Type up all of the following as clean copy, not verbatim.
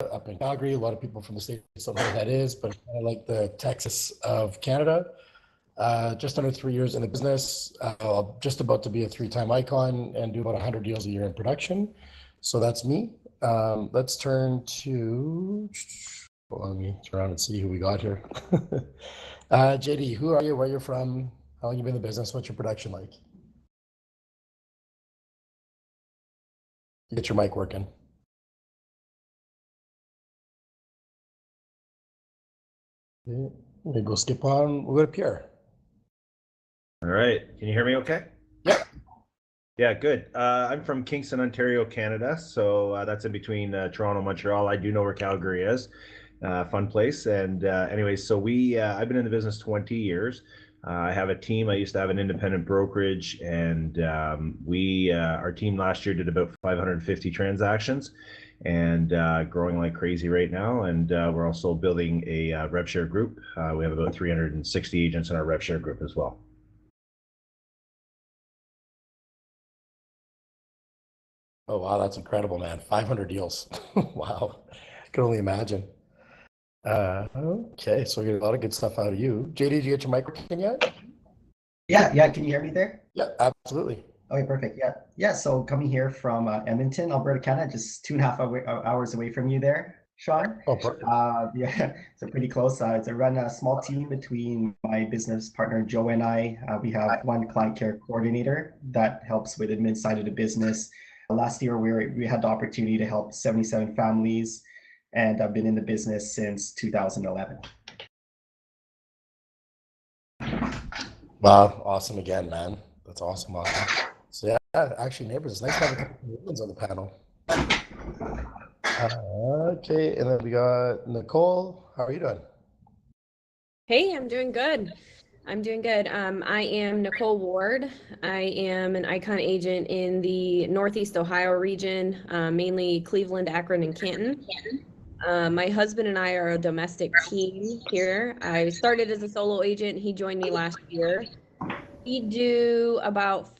up in Calgary. A lot of people from the States don't know what that is, but it's kind of like the Texas of Canada. Just under 3 years in the business, just about to be a three-time icon and do about 100 deals a year in production. So that's me. Let's turn to, hold on, let me turn around and see who we got here. JD, who are you, where you're from, how long you been in the business, what's your production like? Get your mic working. Okay, maybe we'll skip on, we'll go to Pierre. All right. Can you hear me okay? Yep. Yeah, good. I'm from Kingston, Ontario, Canada. So that's in between Toronto and Montreal. I do know where Calgary is. Fun place. And anyways, so I've been in the business 20 years. I have a team. I used to have an independent brokerage, and our team last year did about 550 transactions, and growing like crazy right now. And we're also building a rev share group. We have about 360 agents in our rev share group as well. Oh, wow, that's incredible, man. 500 deals. Wow. I can only imagine. Okay, so we get a lot of good stuff out of you. JD, did you get your mic working yet? Yeah. Can you hear me there? Yeah, absolutely. Okay, perfect. Yeah. So coming here from Edmonton, Alberta, Canada, just 2.5 hours away from you there, Sean. Oh, perfect. Yeah, so pretty close. I run a small team between my business partner Joe and I. We have one client care coordinator that helps with admin side of the business. Last year, we had the opportunity to help 77 families, and I've been in the business since 2011. Wow, awesome again, man. That's awesome. So yeah, actually, neighbors, it's nice to have a couple of Canadians on the panel. Okay, and then we got Nicole. How are you doing? Hey, I'm doing good. I am Nicole Ward. I am an Icon agent in the Northeast Ohio region, mainly Cleveland, Akron, and Canton. My husband and I are a domestic team here. I started as a solo agent. He joined me last year. We do about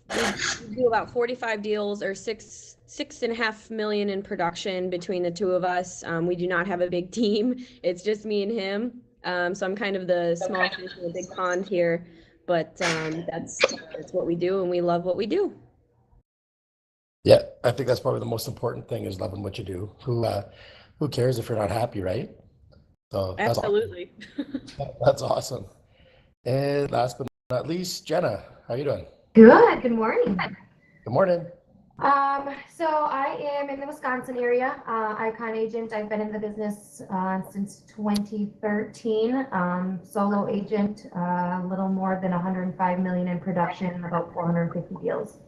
45 deals, or six and a half million in production between the two of us. We do not have a big team. It's just me and him. So I'm kind of the small fish in a big pond here, but that's what we do, and we love what we do. Yeah, I think that's probably the most important thing is loving what you do. Who cares if you're not happy, right? So Absolutely. That's awesome. And last but not least, Jenna, how you doing? Good. Good morning. Good morning. So I am in the Wisconsin area, icon agent. I've been in the business since 2013. Solo agent, a little more than 105 million in production, about 450 deals.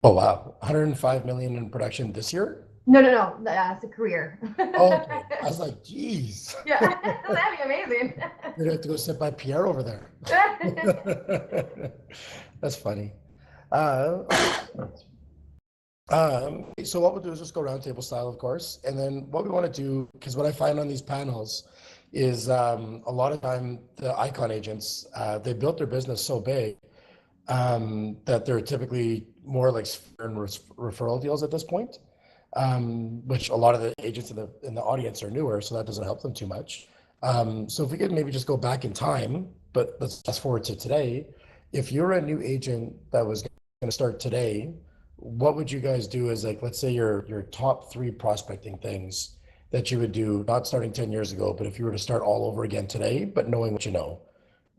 Oh wow, 105 million in production this year? No. It's a career. Oh, okay. I was like, geez. Yeah, that'd be amazing. You're gonna have to go sit by Pierre over there. That's funny. So what we'll do is just go roundtable style, of course, and then what we want to do, because what I find on these panels is a lot of time the icon agents they built their business so big that they're typically more like referral deals at this point, which a lot of the agents in the audience are newer, so that doesn't help them too much. So if we could maybe just go back in time, but let's fast forward to today. If you're a new agent that was going to start today, what would you guys do as, like, let's say your top 3 prospecting things that you would do, not starting 10 years ago, but if you were to start all over again today, but knowing what you know?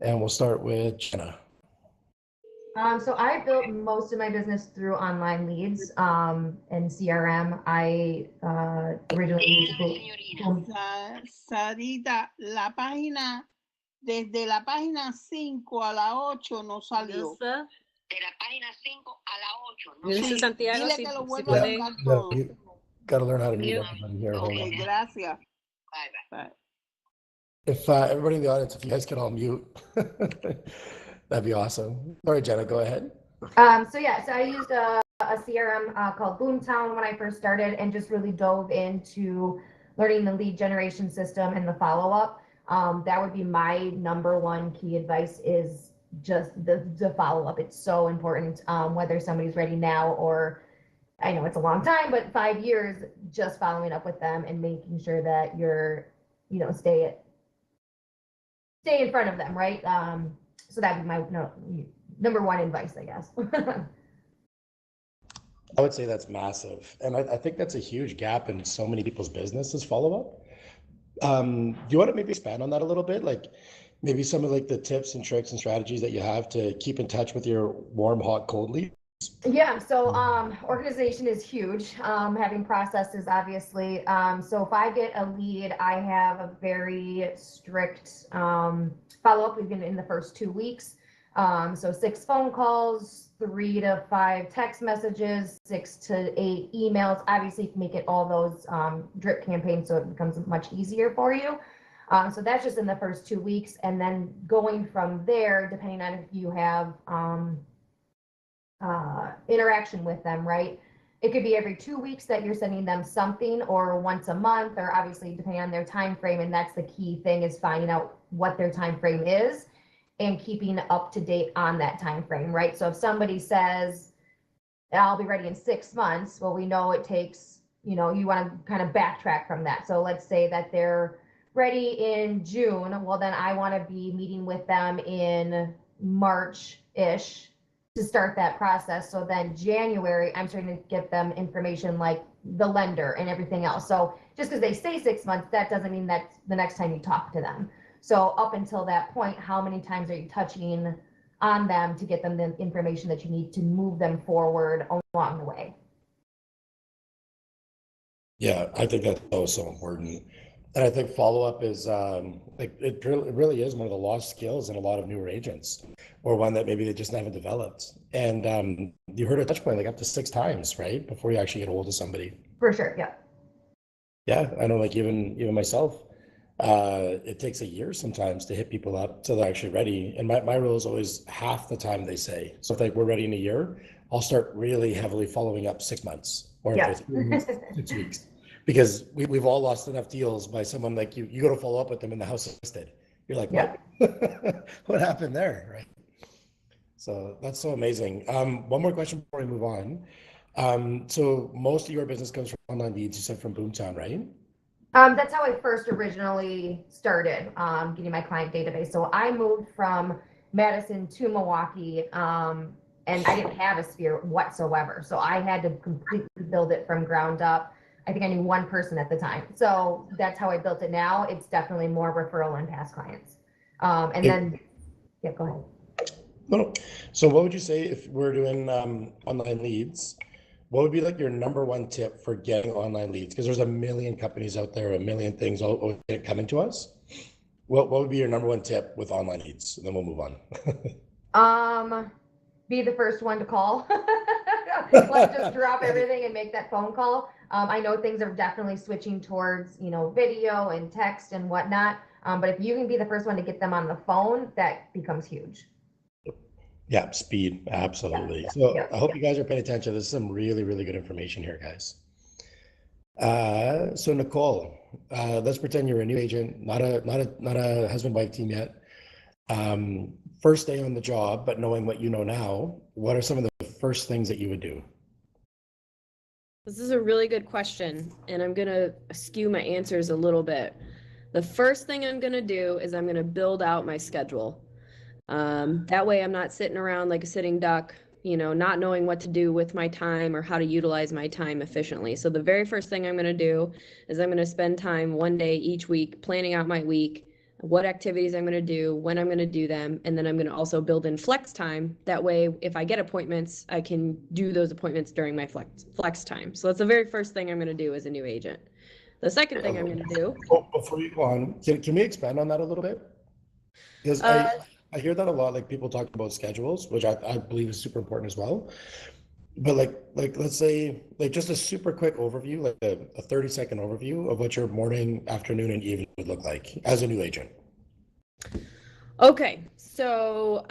And we'll start with Jenna. So I built most of my business through online leads and CRM. I originally Sarita, la página, desde la página 5 a la 8 no salió. De la página 5 a la 8. No sé. Santiago, dile que lo vuelva a buscar todo. You got to learn how to mute everybody here. Okay, gracias. Bye. If everybody in the audience, if you guys could all mute, that'd be awesome. Sorry, Jenna, go ahead. So I used a CRM called Boomtown when I first started, and just really dove into learning the lead generation system and the follow-up. That would be my number one key advice, is just the follow-up. It's so important, whether somebody's ready now or I know it's a long time, but 5 years just following up with them and making sure that you're, stay in front of them, right? So that'd be my number one advice, I guess. I would say that's massive. And I think that's a huge gap in so many people's businesses follow-up. Do you want to maybe expand on that a little bit? Like maybe some of like the tips and tricks and strategies that you have to keep in touch with your warm, hot, cold leads? Yeah, so organization is huge. Having processes, obviously. So if I get a lead, I have a very strict follow-up even in the first 2 weeks. So 6 phone calls, 3 to 5 text messages, 6 to 8 emails. Obviously, you can make it all those drip campaigns so it becomes much easier for you. So that's just in the first 2 weeks. And then going from there, depending on if you have interaction with them, right? It could be every 2 weeks that you're sending them something, or once a month, or obviously depending on their time frame. And that's the key thing, is finding out what their time frame is and keeping up to date on that time frame, right? So if somebody says, I'll be ready in 6 months, well, we know it takes, you want to kind of backtrack from that. So let's say that they're ready in June. Well, then I want to be meeting with them in March-ish to start that process. So then January, I'm starting to get them information like the lender and everything else. So just because they say 6 months, that doesn't mean that's the next time you talk to them. So up until that point, how many times are you touching on them to get them the information that you need to move them forward along the way? Yeah, I think that's so important. And I think follow-up is like it really is one of the lost skills in a lot of newer agents, or one that maybe they just haven't developed. And you heard a touch point like up to 6 times, right? Before you actually get a hold of somebody. For sure, yeah. Yeah, I know, like even myself, it takes a year sometimes to hit people up till they're actually ready. And my rule is always half the time they say. So if like we're ready in a year, I'll start really heavily following up 6 months, or Yeah. 6 weeks. Because we've all lost enough deals by someone like you go to follow up with them and the house is listed. You're like, Yeah. what? What happened there, right? So that's so amazing. One more question before we move on. So most of your business comes from online leads, you said, from Boomtown, right? That's how I first originally started getting my client database. So I moved from Madison to Milwaukee, and I didn't have a sphere whatsoever. So I had to completely build it from ground up. I think I knew one person at the time. So that's how I built it now. It's definitely more referral and past clients. And then, yeah, go ahead. No. So what would you say if we're doing online leads? What would be like your number one tip for getting online leads? Because there's a million companies out there, a million things all coming to us. What would be your number one tip with online leads? And then we'll move on. Be the first one to call. Let's just drop everything and make that phone call. I know things are definitely switching towards, video and text and whatnot. But if you can be the first one to get them on the phone, that becomes huge. Yeah, speed, absolutely. Yeah, so yeah, I hope you guys are paying attention. This is some really, really good information here, guys. So Nicole, let's pretend you're a new agent, not a husband-wife team yet. First day on the job, but knowing what you know now, what are some of the first things that you would do? This is a really good question, and I'm going to skew my answers a little bit. The first thing I'm going to do is I'm going to build out my schedule. That way I'm not sitting around like a sitting duck, not knowing what to do with my time or how to utilize my time efficiently. So the very first thing I'm going to do is I'm going to spend time one day each week planning out my week, what activities I'm going to do, when I'm going to do them, and then I'm going to also build in flex time. That way, if I get appointments, I can do those appointments during my flex time. So that's the very first thing I'm going to do as a new agent. The second thing I'm going to do. Before you go on, can we expand on that a little bit? Because I hear that a lot, like people talk about schedules, which I believe is super important as well. But like let's say like just a super quick overview, like a 30-second overview of what your morning, afternoon, and evening would look like as a new agent. Okay, so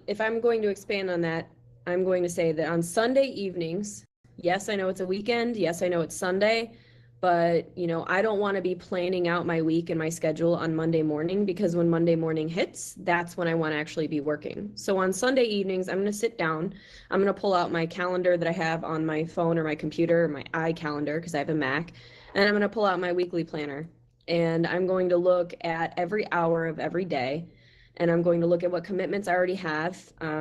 if I'm going to expand on that, I'm going to say that on Sunday evenings, yes, I know it's a weekend, yes, I know it's Sunday, but I don't want to be planning out my week and my schedule on Monday morning, because when Monday morning hits, that's when I want to actually be working. So on Sunday evenings, I'm going to sit down, I'm going to pull out my calendar that I have on my phone or my computer, or my iCalendar, because I have a Mac, and I'm going to pull out my weekly planner, and I'm going to look at every hour of every day, and I'm going to look at what commitments I already have.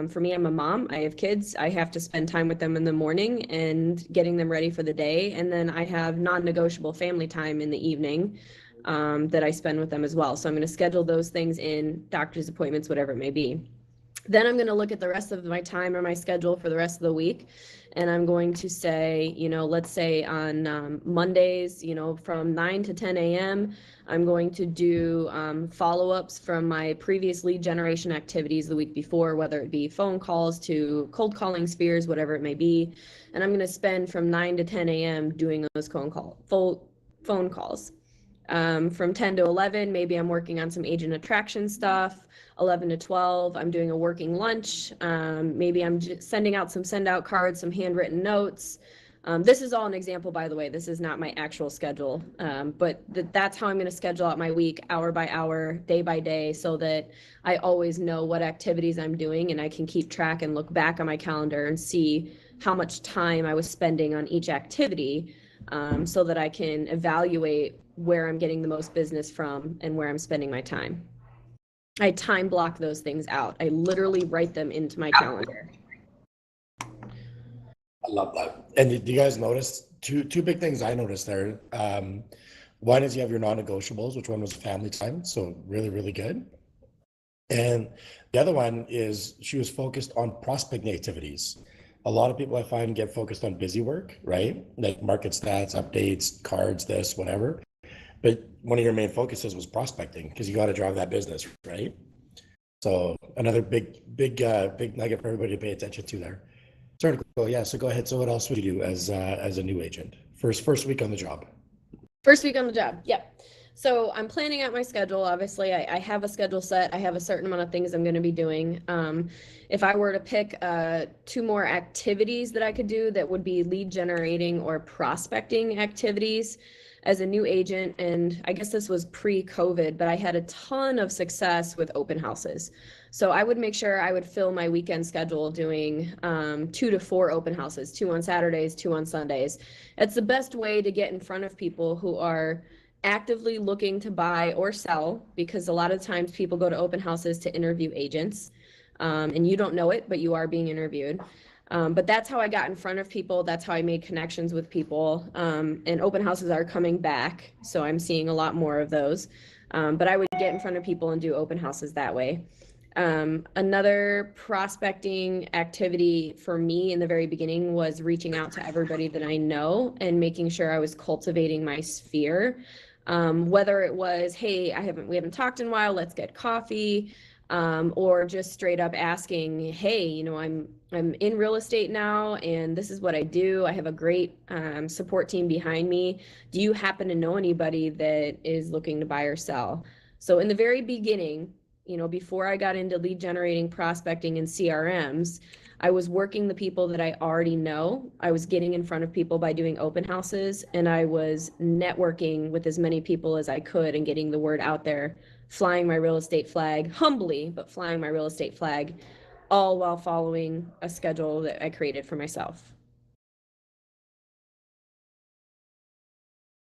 For me, I'm a mom, I have kids, I have to spend time with them in the morning and getting them ready for the day. And then I have non-negotiable family time in the evening that I spend with them as well. So I'm going to schedule those things in, doctor's appointments, whatever it may be. Then I'm going to look at the rest of my time or my schedule for the rest of the week. And I'm going to say, let's say on Mondays, from 9 to 10 a.m., I'm going to do follow-ups from my previous lead generation activities the week before, whether it be phone calls to cold calling spheres, whatever it may be. And I'm going to spend from 9 to 10 a.m. doing those phone calls. From 10 to 11, maybe I'm working on some agent attraction stuff. 11 to 12, I'm doing a working lunch. Maybe I'm just sending out some send-out cards, some handwritten notes. This is all an example, by the way. This is not my actual schedule, but that's how I'm going to schedule out my week, hour by hour, day by day, so that I always know what activities I'm doing, and I can keep track and look back on my calendar and see how much time I was spending on each activity, so that I can evaluate where I'm getting the most business from and where I'm spending my time. I time block those things out. I literally write them into my calendar. I love that. And do you guys notice two big things I noticed there? One is you have your non-negotiables, which one was family time, so really, really good. And the other one is she was focused on prospecting activities. A lot of people I find get focused on busy work, right? Like market stats, updates, cards, this, whatever. But one of your main focuses was prospecting, because you got to drive that business, right? So another big nugget for everybody to pay attention to there. Sorry, Nicole. Yeah. So go ahead. So what else would you do as a new agent? First week on the job. First week on the job. Yep. So I'm planning out my schedule. Obviously, I have a schedule set. I have a certain amount of things I'm going to be doing. If I were to pick 2 more activities that I could do that would be lead generating or prospecting activities as a new agent, and I guess this was pre-COVID, but I had a ton of success with open houses. So I would make sure I would fill my weekend schedule doing 2 to 4 open houses, 2 on Saturdays, 2 on Sundays. It's the best way to get in front of people who are actively looking to buy or sell, because a lot of times people go to open houses to interview agents, and you don't know it, but you are being interviewed. But that's how I got in front of people. That's how I made connections with people. And open houses are coming back, so I'm seeing a lot more of those. But I would get in front of people and do open houses that way. Another prospecting activity for me in the very beginning was reaching out to everybody that I know and making sure I was cultivating my sphere. Whether it was, hey, we haven't talked in a while, let's get coffee. Or just straight up asking, hey, I'm in real estate now, and this is what I do. I have a great support team behind me. Do you happen to know anybody that is looking to buy or sell? So in the very beginning, before I got into lead generating, prospecting, and CRMs, I was working the people that I already know. I was getting in front of people by doing open houses, and I was networking with as many people as I could and getting the word out there, flying my real estate flag, humbly, but flying my real estate flag, all while following a schedule that I created for myself.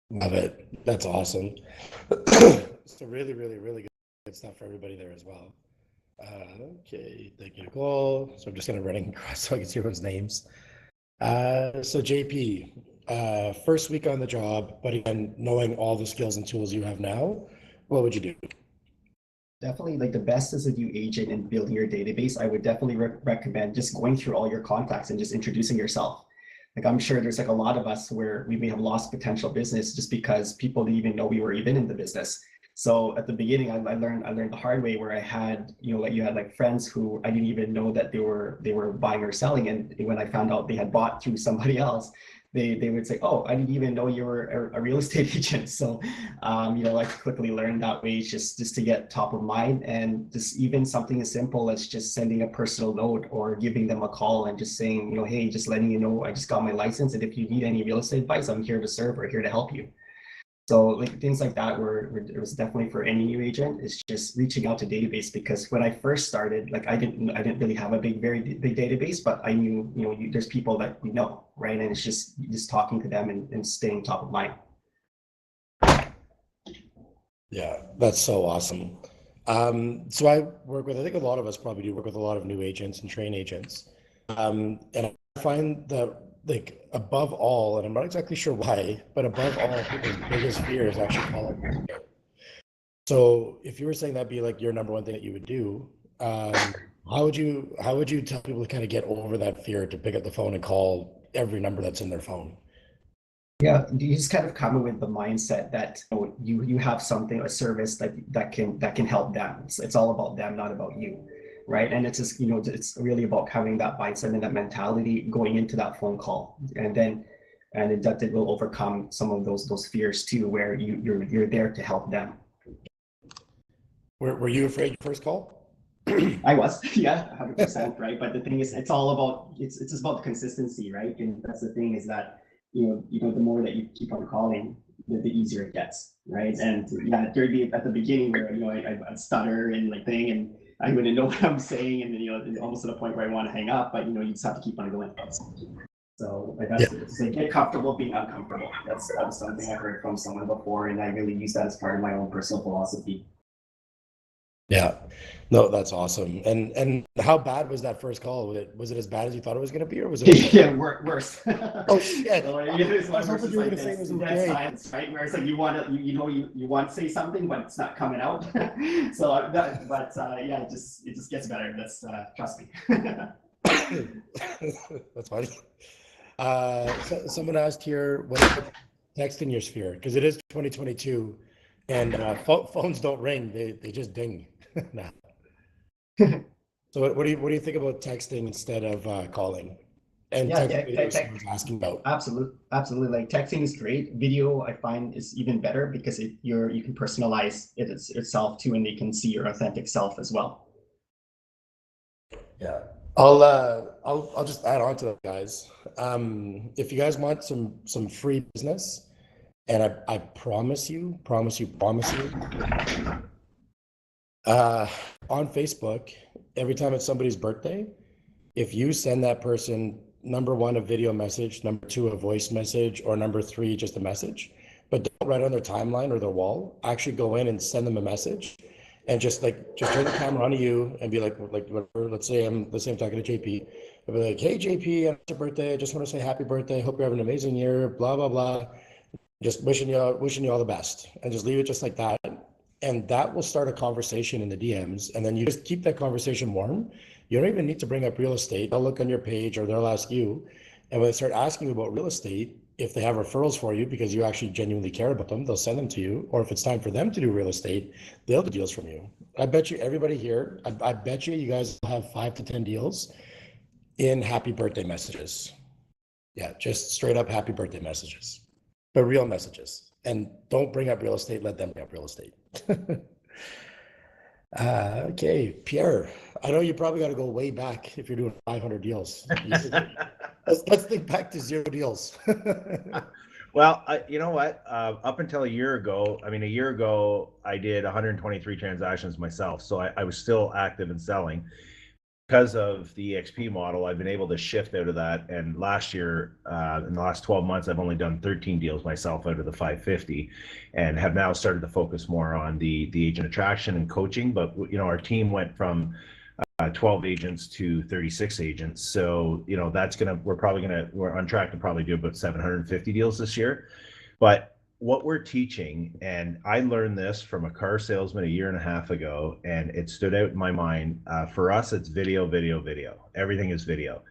Love it. That's awesome. So really, really, really good stuff for everybody there as well. Okay, thank you, Nicole. So I'm just kind of running across so I can see everyone's names. So JP, first week on the job, but again, knowing all the skills and tools you have now, what would you do? Definitely, like the best as a new agent and building your database, I would definitely recommend just going through all your contacts and just introducing yourself. Like I'm sure there's like a lot of us where we may have lost potential business just because people didn't even know we were even in the business. So at the beginning, I learned the hard way, where I had, like you had like friends who I didn't even know that they were buying or selling, and when I found out they had bought through somebody else, they would say, oh, I didn't even know you were a real estate agent. So, I quickly learned that way just to get top of mind, and just even something as simple as just sending a personal note or giving them a call and just saying, hey, just letting you know, I just got my license. And if you need any real estate advice, I'm here to serve or here to help you. So like things like that it was definitely for any new agent. It's just reaching out to database, because when I first started, like I didn't really have a very big database, but I knew, there's people that we know, right? And it's just talking to them and staying top of mind. Yeah, that's so awesome. So I think a lot of us probably do work with a lot of new agents and train agents. And I find that, like, above all, and I'm not exactly sure why, but above all, people's biggest fear is actually calling. So if you were saying that'd be like your number one thing that you would do, how would you tell people to kind of get over that fear to pick up the phone and call every number that's in their phone? Yeah, you just kind of come with the mindset that you have something, a service that can help them. It's all about them, not about you, right? And it's just it's really about having that mindset and that mentality going into that phone call, and that it will overcome some of those fears too, where you're there to help them. Were you afraid your first call? I was, yeah, 100%, right? But the thing is, it's all about it's just about the consistency, right? And that's the thing, is that the more that you keep on calling, the easier it gets, right? And yeah, at the beginning where I'd stutter and and I wouldn't know what I'm saying, and then almost to the point where I want to hang up, but you just have to keep on going. So that's get comfortable being uncomfortable. That was something I heard from someone before, and I really use that as part of my own personal philosophy. Yeah, no, that's awesome. And how bad was that first call? Was it as bad as you thought it was going to be, or was it? Yeah, worse. Oh shit! So, I was hoping you were going to say it was okay. Science, right? Where it's like you want to say something, but it's not coming out. So yeah, it just gets better. That's trust me. That's funny. So someone asked here, what is texting your sphere? Because it is 2022, and phones don't ring; they just ding. Nah. So what do you think about texting instead of calling? And Yeah, texting, someone's asking about. Absolutely. Like texting is great. Video, I find, is even better because you can personalize itself too, and they can see your authentic self as well. Yeah, I'll just add on to that, guys. If you guys want some free business, and I promise you, on Facebook, every time it's somebody's birthday, if you send that person, number one, a video message, number two, a voice message, or number three, just a message, but don't write on their timeline or their wall, actually go in and send them a message, and just turn the camera on to you and be like whatever. Let's say I'm talking to JP. I'll be like, hey JP, it's your birthday. I just want to say happy birthday. Hope you're having an amazing year. Blah blah blah. Just wishing you all the best, and just leave it just like that. And that will start a conversation in the DMs, and then you just keep that conversation warm. You don't even need to bring up real estate. They'll look on your page, or they'll ask you. And when they start asking you about real estate, if they have referrals for you because you actually genuinely care about them, they'll send them to you. Or if it's time for them to do real estate, they'll do deals from you. I bet you everybody here, I bet you guys will have 5 to 10 deals in happy birthday messages. Yeah, just straight up happy birthday messages, but real messages. And don't bring up real estate, let them bring up real estate. Okay, Pierre, I know you probably got to go way back if you're doing 500 deals. Let's think back to 0 deals. Well, you know what? Up until a year ago, I did 123 transactions myself. So I was still active in selling. Because of the EXP model, I've been able to shift out of that. And last year, in the last 12 months, I've only done 13 deals myself out of the 550, and have now started to focus more on the agent attraction and coaching. But our team went from 12 agents to 36 agents. So we're on track to probably do about 750 deals this year. But what we're teaching, and I learned this from a car salesman a year and a half ago, and it stood out in my mind. For us, it's video. Everything is video.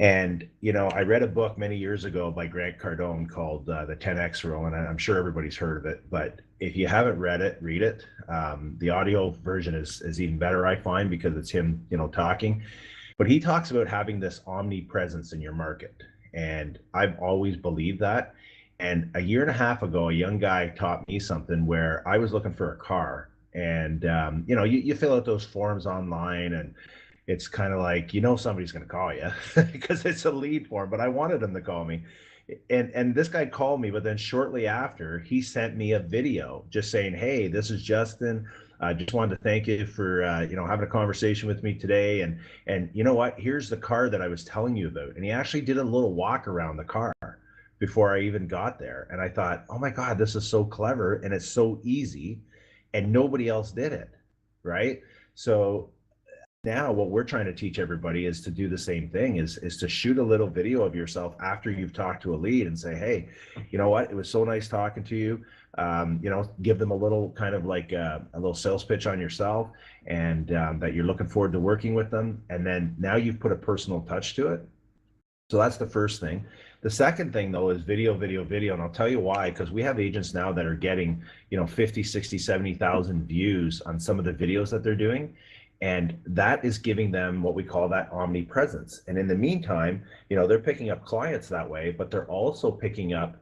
And, I read a book many years ago by Grant Cardone called The 10X Rule, and I'm sure everybody's heard of it. But if you haven't read it, read it. The audio version is even better, I find, because it's him, talking. But he talks about having this omnipresence in your market. And I've always believed that. And a year and a half ago, a young guy taught me something where I was looking for a car. And, you fill out those forms online, and it's kind of like, somebody's going to call you because it's a lead form, but I wanted them to call me. And this guy called me, but then shortly after, he sent me a video just saying, "Hey, this is Justin. I just wanted to thank you for having a conversation with me today. And you know what? Here's the car that I was telling you about." And he actually did a little walk around the car before I even got there. And I thought, oh my God, this is so clever and it's so easy, and nobody else did it, right? So now what we're trying to teach everybody is to do the same thing, is to shoot a little video of yourself after you've talked to a lead and say, "Hey, you know what, it was so nice talking to you." Give them a little kind of like a little sales pitch on yourself, and that you're looking forward to working with them, and then now you've put a personal touch to it. So that's the first thing. The second thing, though, is video, video, video. And I'll tell you why, because we have agents now that are getting, 50, 60, 70,000 views on some of the videos that they're doing. And that is giving them what we call that omnipresence. And in the meantime, they're picking up clients that way, but they're also picking up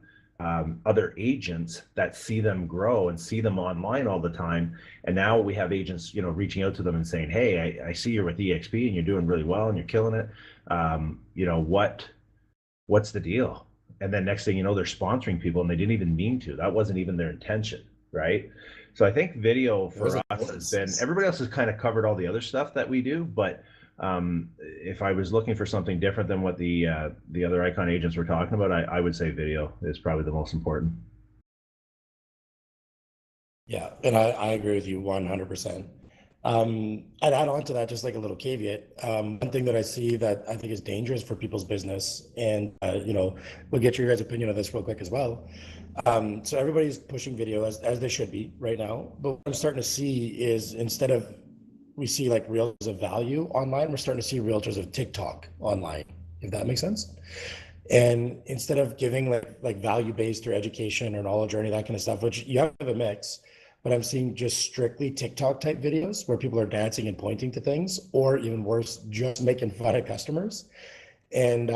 other agents that see them grow and see them online all the time. And now we have agents, reaching out to them and saying, "Hey, I see you're with EXP and you're doing really well and you're killing it. What's the deal?" And then next thing you know, they're sponsoring people and they didn't even mean to. That wasn't even their intention, right? So I think video for us has been, everybody else has kind of covered all the other stuff that we do, but if I was looking for something different than what the other Icon agents were talking about, I would say video is probably the most important. Yeah, and I agree with you 100%. I'd add on to that just like a little caveat. One thing that I see that I think is dangerous for people's business, and we'll get your guys' opinion on this real quick as well. So everybody's pushing video as they should be right now. But what I'm starting to see is, instead of we see like realtors of value online, we're starting to see realtors of TikTok online, if that makes sense. And instead of giving like value-based or education or knowledge or any of that kind of stuff, which you have a mix, but I'm seeing just strictly TikTok type videos where people are dancing and pointing to things, or even worse, just making fun of customers. And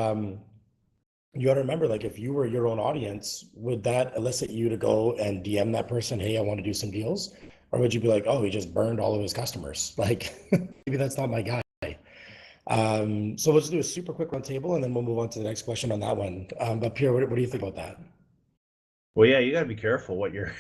you got to remember, like, if you were your own audience, would that elicit you to go and DM that person, "Hey, I want to do some deals"? Or would you be like, "Oh, he just burned all of his customers"? Like, maybe that's not my guy. So let's do a super quick roundtable and then we'll move on to the next question on that one. But Pierre, what do you think about that? Well, yeah, you got to be careful what you're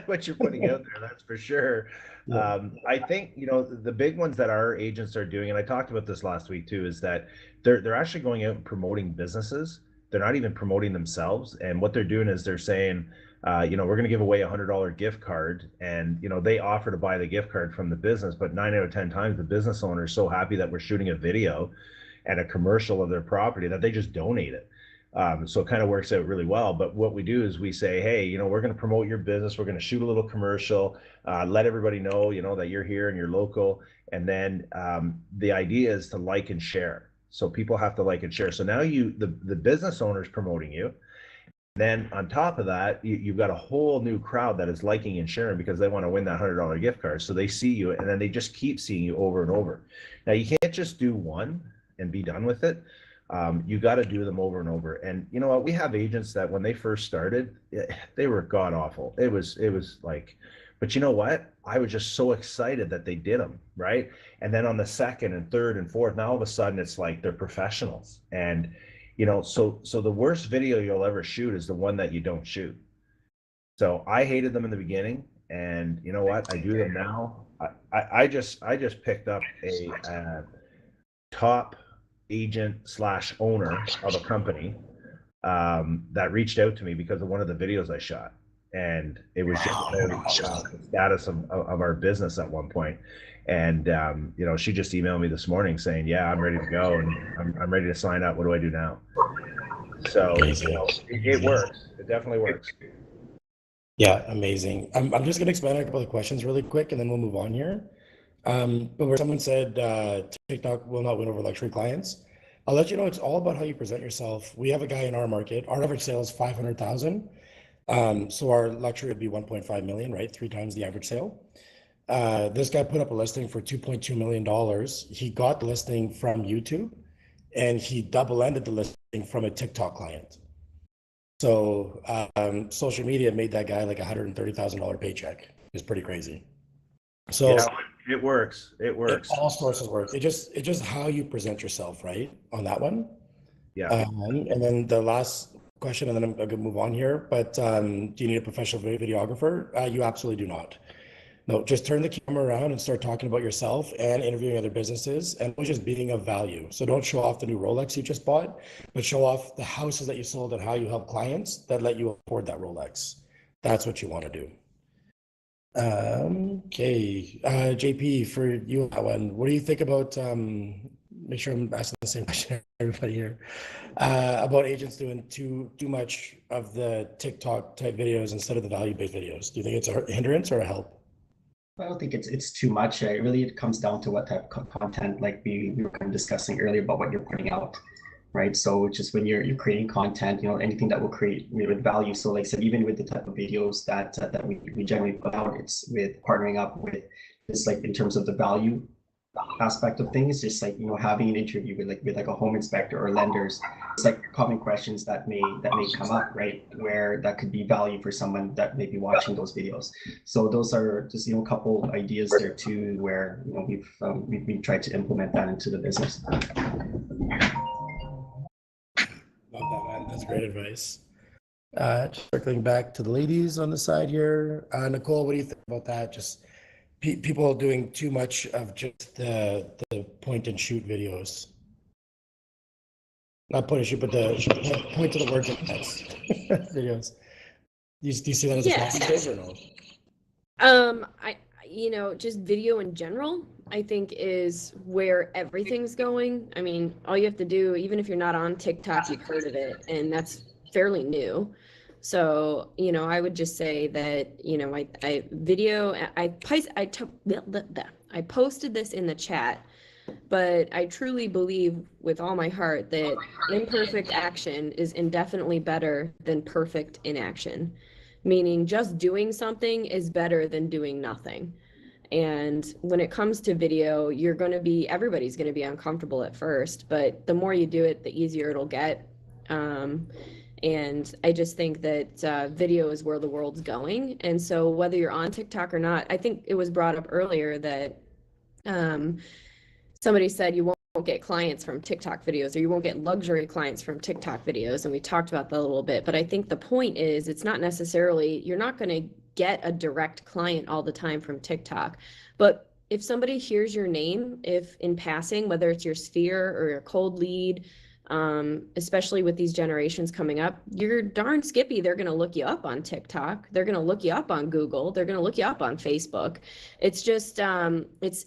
what you're putting out there. That's for sure. Yeah. I think the big ones that our agents are doing, and I talked about this last week too, is that they're actually going out and promoting businesses. They're not even promoting themselves, and what they're doing is they're saying, we're going to give away $100 gift card, and they offer to buy the gift card from the business, but 9 out of 10 times the business owner is so happy that we're shooting a video and a commercial of their property that they just donate it. So it kind of works out really well. But what we do is we say, "Hey, we're going to promote your business. We're going to shoot a little commercial, let everybody know, that you're here and you're local." And then the idea is to like and share. So people have to like and share. So now the business owner is promoting you. Then on top of that, you've got a whole new crowd that is liking and sharing because they want to win that $100 gift card. So they see you, and then they just keep seeing you over and over. Now, you can't just do one and be done with it. You got to do them over and over. And you know what? We have agents that when they first started, they were god awful. It was like, but you know what? I was just so excited that they did them, right? And then on the second and third and fourth, now all of a sudden it's like they're professionals. And so the worst video you'll ever shoot is the one that you don't shoot. So I hated them in the beginning, and you know what? I do them now. I just picked up a top agent / owner of a company that reached out to me because of one of the videos I shot, and it was just the status of our business at one point. And she just emailed me this morning saying, "Yeah, I'm ready to go, and I'm ready to sign up. What do I do now?" So it works. It definitely works. Yeah, amazing. I'm just going to expand on a couple of questions really quick, and then we'll move on here. But where someone said TikTok will not win over luxury clients, I'll let you know it's all about how you present yourself. We have a guy in our market. Our average sale is 500,000. So our luxury would be 1.5 million, right? 3 times the average sale. This guy put up a listing for $2.2 million. He got the listing from YouTube, and he double-ended the listing from a TikTok client. So social media made that guy like $130,000 paycheck. It's pretty crazy. So yeah, it works. It works. all sources work. It's just how you present yourself, right? On that one. Yeah. And then the last question, and then I'm gonna move on here. But do you need a professional videographer? You absolutely do not. No, just turn the camera around and start talking about yourself and interviewing other businesses and just being of value. So don't show off the new Rolex you just bought, but show off the houses that you sold and how you help clients that let you afford that Rolex. That's what you want to do. Okay, JP, for you that one, what do you think about, make sure I'm asking the same question everybody here, about agents doing too much of the TikTok type videos instead of the value-based videos? Do you think it's a hindrance or a help? I don't think it's too much. It comes down to what type of content, like we were kind of discussing earlier about what you're putting out, right? So just when you're creating content, anything that will create with value. So like I said, even with the type of videos that we generally put out, it's with partnering up with, just like in terms of the value aspect of things, just like having an interview with a home inspector or lenders. It's like common questions that may come up, right, where that could be value for someone that may be watching those videos. So those are just a couple ideas there too, where we've tried to implement that into the business. Love that, man. That's great advice. Circling back to the ladies on the side here, Nicole, what do you think about that? Just people doing too much of just the point and shoot videos. Not point and shoot, but the point to the words of text videos. Do you see that as a problem or no? Just video in general, I think is where everything's going. I mean, all you have to do, even if you're not on TikTok, you've heard of it, and that's fairly new. So, I would just say that, I posted this in the chat, but I truly believe with all my heart that imperfect action is indefinitely better than perfect inaction, meaning just doing something is better than doing nothing. And when it comes to video, everybody's going to be uncomfortable at first, but the more you do it, the easier it'll get. And I just think that video is where the world's going. And so whether you're on TikTok or not, I think it was brought up earlier that somebody said you won't get clients from TikTok videos, or you won't get luxury clients from TikTok videos. And we talked about that a little bit. But I think the point is, it's not necessarily, you're not going to get a direct client all the time from TikTok. But if somebody hears your name, if in passing, whether it's your sphere or your cold lead, especially with these generations coming up, you're darn skippy. They're going to look you up on TikTok. They're going to look you up on Google. They're going to look you up on Facebook. It's just, it's,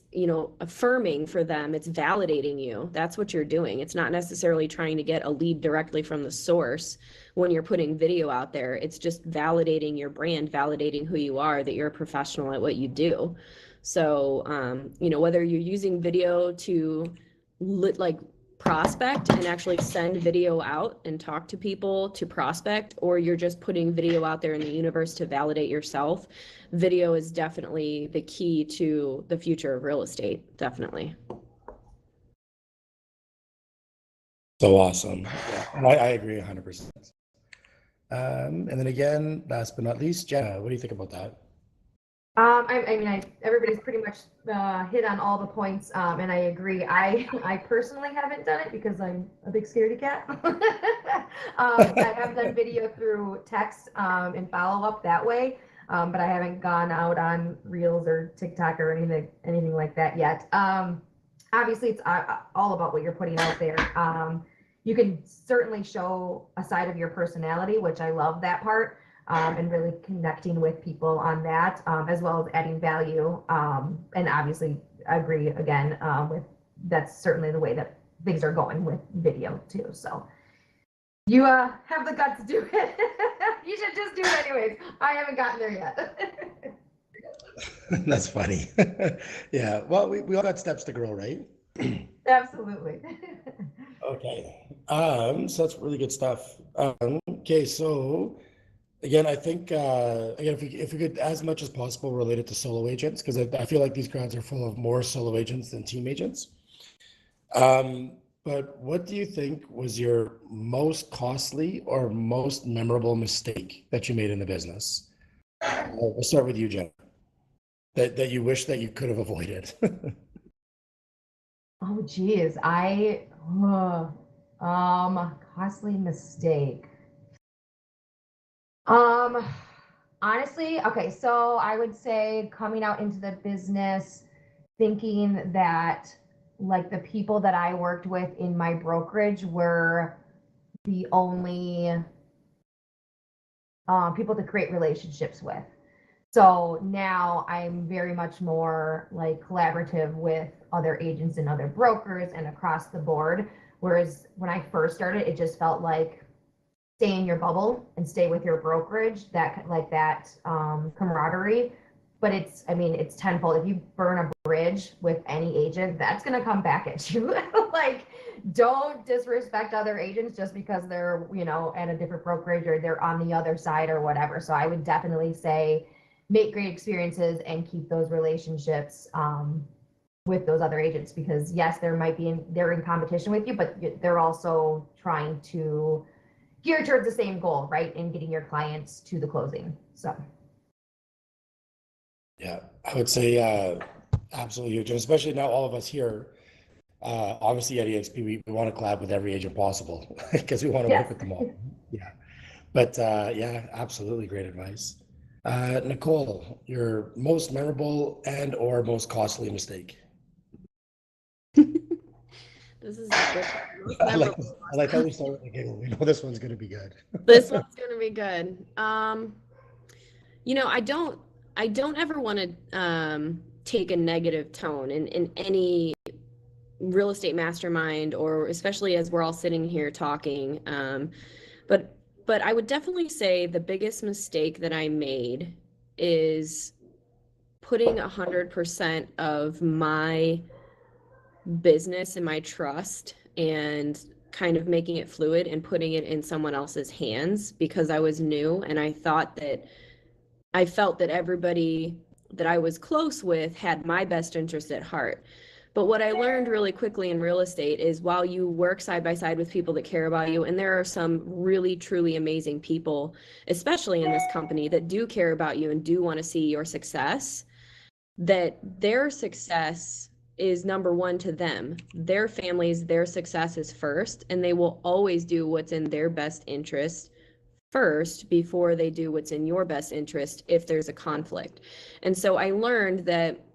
affirming for them. It's validating you. That's what you're doing. It's not necessarily trying to get a lead directly from the source when you're putting video out there. It's just validating your brand, validating who you are, that you're a professional at what you do. So, whether you're using video to prospect and actually send video out and talk to people to prospect, or you're just putting video out there in the universe to validate yourself, video is definitely the key to the future of real estate. Definitely. So awesome. Yeah, I agree 100%. And then again, last but not least, Jenna, what do you think about that? Everybody's pretty much hit on all the points, and I agree. I personally haven't done it because I'm a big scaredy cat. I have done video through text and follow up that way, but I haven't gone out on Reels or TikTok or anything like that yet. Obviously, it's all about what you're putting out there. You can certainly show a side of your personality, which I love that part. And really connecting with people on that, as well as adding value. And obviously, I agree again with that's certainly the way that things are going with video too. So you have the guts to do it. You should just do it anyways. I haven't gotten there yet. That's funny. Yeah. Well, we all got steps to grow, right? Absolutely. Okay. So that's really good stuff. Okay. So again, I think if we could, as much as possible, relate it to solo agents, because I feel like these crowds are full of more solo agents than team agents. But what do you think was your most costly or most memorable mistake that you made in the business? We'll start with you, Jen. That you wish that you could have avoided. Oh, geez. Costly mistake. Um, Honestly, okay, so I would say coming out into the business, thinking that like the people that I worked with in my brokerage were the only people to create relationships with. So now I'm very much more like collaborative with other agents and other brokers and across the board. Whereas when I first started, it just felt like stay in your bubble and stay with your brokerage, that like that camaraderie. But it's tenfold. If you burn a bridge with any agent, that's gonna come back at you. Like, don't disrespect other agents just because they're, at a different brokerage or they're on the other side or whatever. So I would definitely say make great experiences and keep those relationships with those other agents, because yes, they're in competition with you, but they're also trying to gear towards the same goal, right? In getting your clients to the closing. So Yeah, I would say absolutely huge, and especially now all of us here. Obviously, at EXP, we want to collab with every agent possible because we want to work yes. with them all. Yeah, but yeah, absolutely great advice. Nicole, your most memorable and or most costly mistake? This is a good most I like memorable. this. I like how we start with a giggle. We know this one's going to be good. This one's gonna be good. I don't ever want to take a negative tone in any real estate mastermind, or especially as we're all sitting here talking. But I would definitely say the biggest mistake that I made is putting 100% of my business and my trust and kind of making it fluid and putting it in someone else's hands, because I was new and I felt that everybody that I was close with had my best interest at heart. But what I learned really quickly in real estate is, while you work side by side with people that care about you, and there are some really, truly amazing people, especially in this company, that do care about you and do want to see your success, that their success is number one to them. Their families, their success is first, and they will always do what's in their best interest first before they do what's in your best interest if there's a conflict. And so I learned that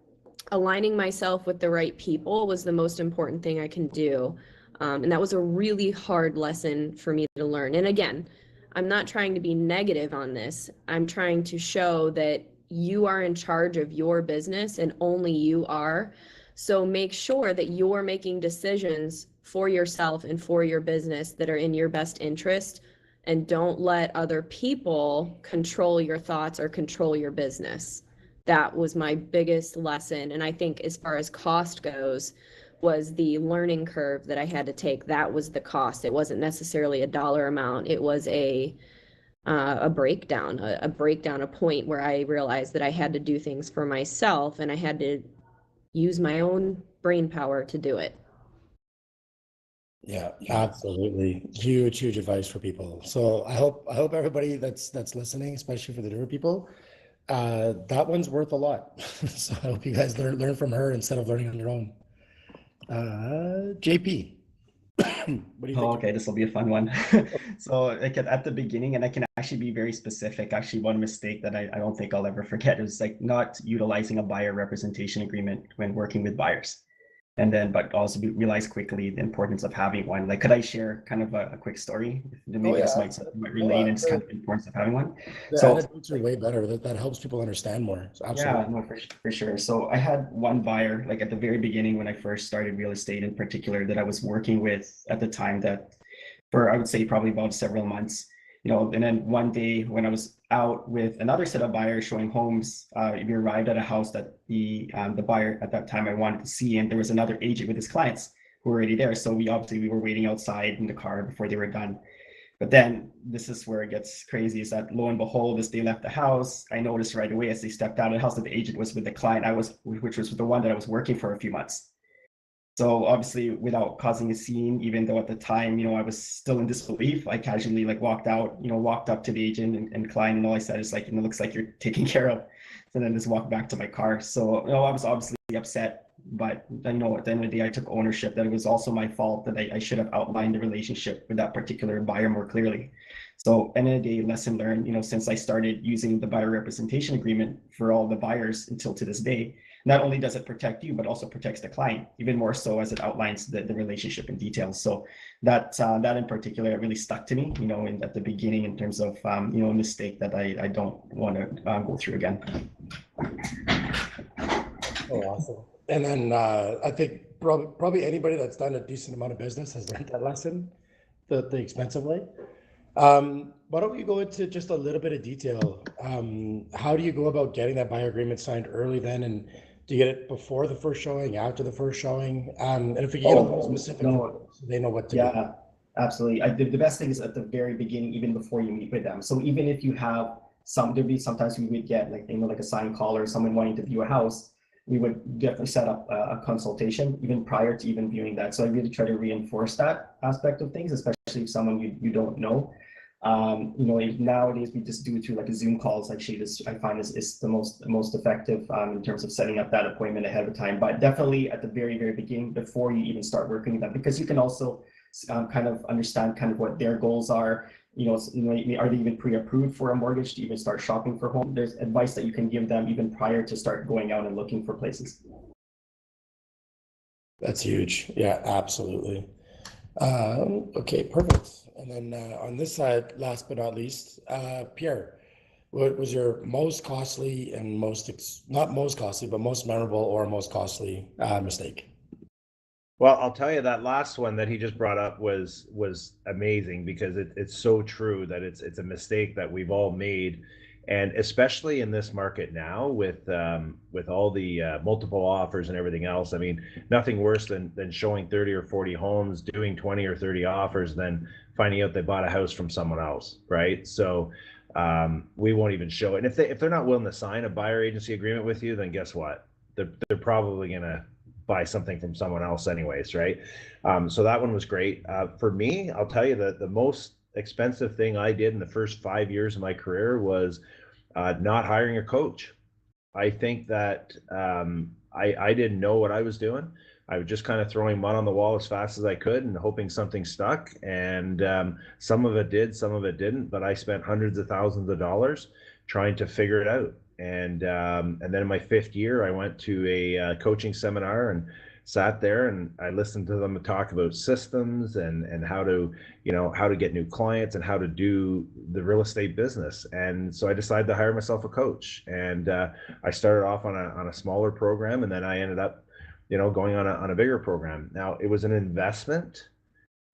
aligning myself with the right people was the most important thing I can do. And that was a really hard lesson for me to learn. And again, I'm not trying to be negative on this. I'm trying to show that you are in charge of your business and only you are. So make sure that you're making decisions for yourself and for your business that are in your best interest, and don't let other people control your thoughts or control your business. That was my biggest lesson. And I think as far as cost goes, was the learning curve that I had to take. That was the cost. It wasn't necessarily a dollar amount. It was a breakdown, a point where I realized that I had to do things for myself and I had to use my own brain power to do it. Yeah, absolutely. Huge, huge advice for people. So I hope everybody that's listening, especially for the newer people, that one's worth a lot. So I hope you guys learn from her instead of learning on your own. JP, what do you Oh, think? okay, this will be a fun one. So like at the beginning, and I can actually be very specific. Actually, one mistake that I don't think I'll ever forget is like not utilizing a buyer representation agreement when working with buyers. And then, but also realize quickly the importance of having one. Like, could I share kind of a quick story? Maybe this Yeah, might relate, and just kind of the importance of having one. the So anecdotes are way better. That helps people understand more. So yeah, absolutely. no, for sure. So I had one buyer, like at the very beginning when I first started real estate in particular, that I was working with at the time, that for I would say probably about several months, and then one day when I was out with another set of buyers showing homes, we arrived at a house that the buyer at that time I wanted to see, and there was another agent with his clients who were already there. So we were waiting outside in the car before they were done. But then this is where it gets crazy, is that lo and behold, as they left the house, I noticed right away as they stepped out of the house that the agent was with the client which was the one that I was working for a few months. So obviously, without causing a scene, even though at the time, I was still in disbelief, I casually like walked out, walked up to the agent and client, and all I said is like, looks like you're taken care of. So then just walked back to my car. So I was obviously upset, but at the end of the day, I took ownership that it was also my fault, that I should have outlined the relationship with that particular buyer more clearly. So end of the day, lesson learned, since I started using the buyer representation agreement for all the buyers until to this day, not only does it protect you, but also protects the client, even more so as it outlines the relationship in details. So that in particular really stuck to me, at the beginning, in terms of a mistake that I don't want to go through again. Oh, awesome. And then I think probably anybody that's done a decent amount of business has learned that lesson the expensive way. Why don't we go into just a little bit of detail? How do you go about getting that buyer agreement signed early then? And do you get it before the first showing, after the first showing? And if we get a little specific, so they know what to do. Yeah, absolutely. The best thing is at the very beginning, even before you meet with them. So even if you have sometimes we would get like a sign call or someone wanting to view a house, we would definitely set up a consultation even prior to even viewing that. So I really try to reinforce that aspect of things, especially if someone you don't know. Nowadays we just do it through like a Zoom calls. Actually, this I find is the most effective in terms of setting up that appointment ahead of time. But definitely at the very beginning, before you even start working with them, because you can also kind of understand kind of what their goals are. Are they even pre-approved for a mortgage to even start shopping for home? There's advice that you can give them even prior to start going out and looking for places. That's huge. Yeah, absolutely. Okay, perfect. And then on this side, last but not least, Pierre, what was your most costly and not most costly, but most memorable or most costly mistake? Well, I'll tell you, that last one that he just brought up was amazing, because it's so true that it's a mistake that we've all made, and especially in this market now with all the multiple offers and everything else. I mean, nothing worse than showing 30 or 40 homes, doing 20 or 30 offers, then finding out they bought a house from someone else, right? So we won't even show it. And if they're not willing to sign a buyer agency agreement with you, then guess what? They're probably gonna buy something from someone else anyways, right? So that one was great. For me, I'll tell you that the most expensive thing I did in the first 5 years of my career was not hiring a coach. I think that I didn't know what I was doing. I was just kind of throwing mud on the wall as fast as I could and hoping something stuck. And some of it did, some of it didn't. But I spent hundreds of thousands of dollars trying to figure it out. And then in my 5th year, I went to a coaching seminar and sat there and I listened to them talk about systems and how to get new clients and how to do the real estate business. And so I decided to hire myself a coach, and I started off on a smaller program, and then I ended up going on a bigger program. Now, it was an investment.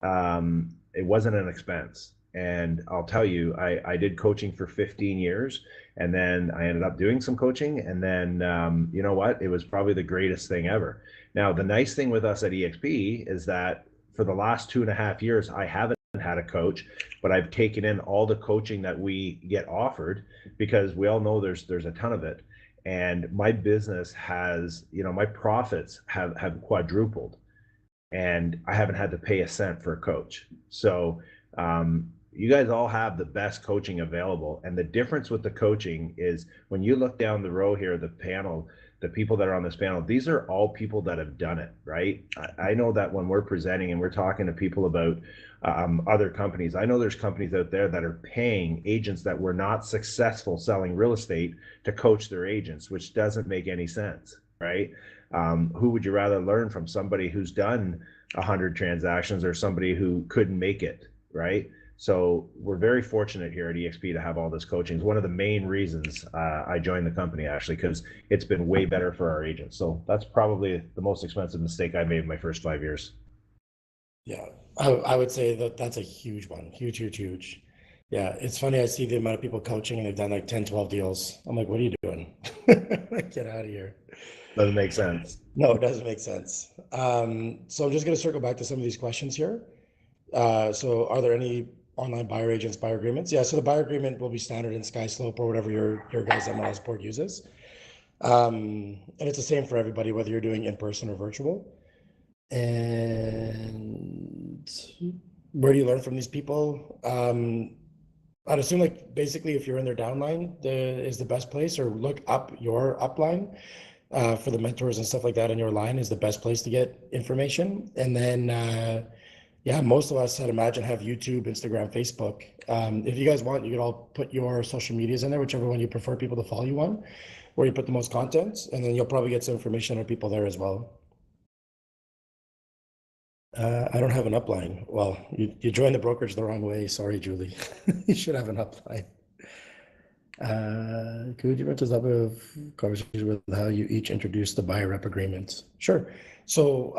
It wasn't an expense. And I'll tell you, I did coaching for 15 years, and then I ended up doing some coaching, and then you know what? It was probably the greatest thing ever. Now, the nice thing with us at EXP is that for the last 2.5 years, I haven't had a coach, but I've taken in all the coaching that we get offered, because we all know there's a ton of it. And my business has, my profits have quadrupled, and I haven't had to pay a cent for a coach. So you guys all have the best coaching available. And the difference with the coaching is, when you look down the row here, the panel, the people that are on this panel, these are all people that have done it, right? I know that when we're presenting and we're talking to people about other companies, I know there's companies out there that are paying agents that were not successful selling real estate to coach their agents, which doesn't make any sense, right? Who would you rather learn from? Somebody who's done 100 transactions or somebody who couldn't make it, right? So we're very fortunate here at EXP to have all this coaching. It's one of the main reasons I joined the company, actually, because it's been way better for our agents. So that's probably the most expensive mistake I made in my first 5 years. Yeah, I would say that's a huge one. Huge. Yeah, it's funny. I see the amount of people coaching and they've done like 10, 12 deals. I'm like, what are you doing? Get out of here. Doesn't make sense. No, it doesn't make sense. So I'm just going to circle back to some of these questions here. So are there any online buyer agents, buyer agreements? Yeah, so the buyer agreement will be standard in SkySlope or whatever your guys' MLS board uses. And it's the same for everybody, whether you're doing in person or virtual. And where do you learn from these people? I'd assume like basically if you're in their downline, is the best place, or look up your upline for the mentors and stuff like that in your line is the best place to get information. And then yeah, most of us I'd imagine have YouTube, Instagram, Facebook. If you guys want, you could all put your social medias in there, whichever one you prefer people to follow you on, where you put the most content, and then you'll probably get some information on people there as well. I don't have an upline. Well, you joined the brokerage the wrong way. Sorry, Julie. You should have an upline. Could you mention up of conversation with how you each introduce the buyer rep agreements? Sure. So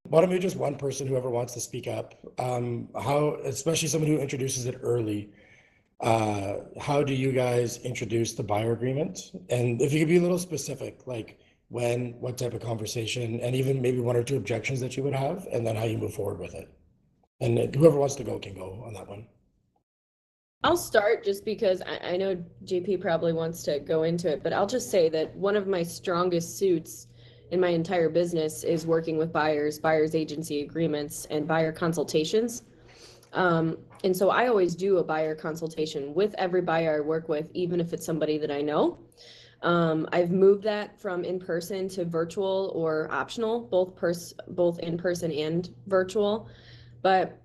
why don't we just one person, whoever wants to speak up, how, especially someone who introduces it early, how do you guys introduce the buyer agreement? And if you could be a little specific, like when, what type of conversation, and even maybe one or two objections that you would have, and then how you move forward with it. And whoever wants to go can go on that one. I'll start just because I know JP probably wants to go into it, but I'll just say that one of my strongest suits in my entire business is working with buyers agency agreements, and buyer consultations. And so I always do a buyer consultation with every buyer I work with, even if it's somebody that I know. I've moved that from in-person to virtual or optional, both in-person and virtual. But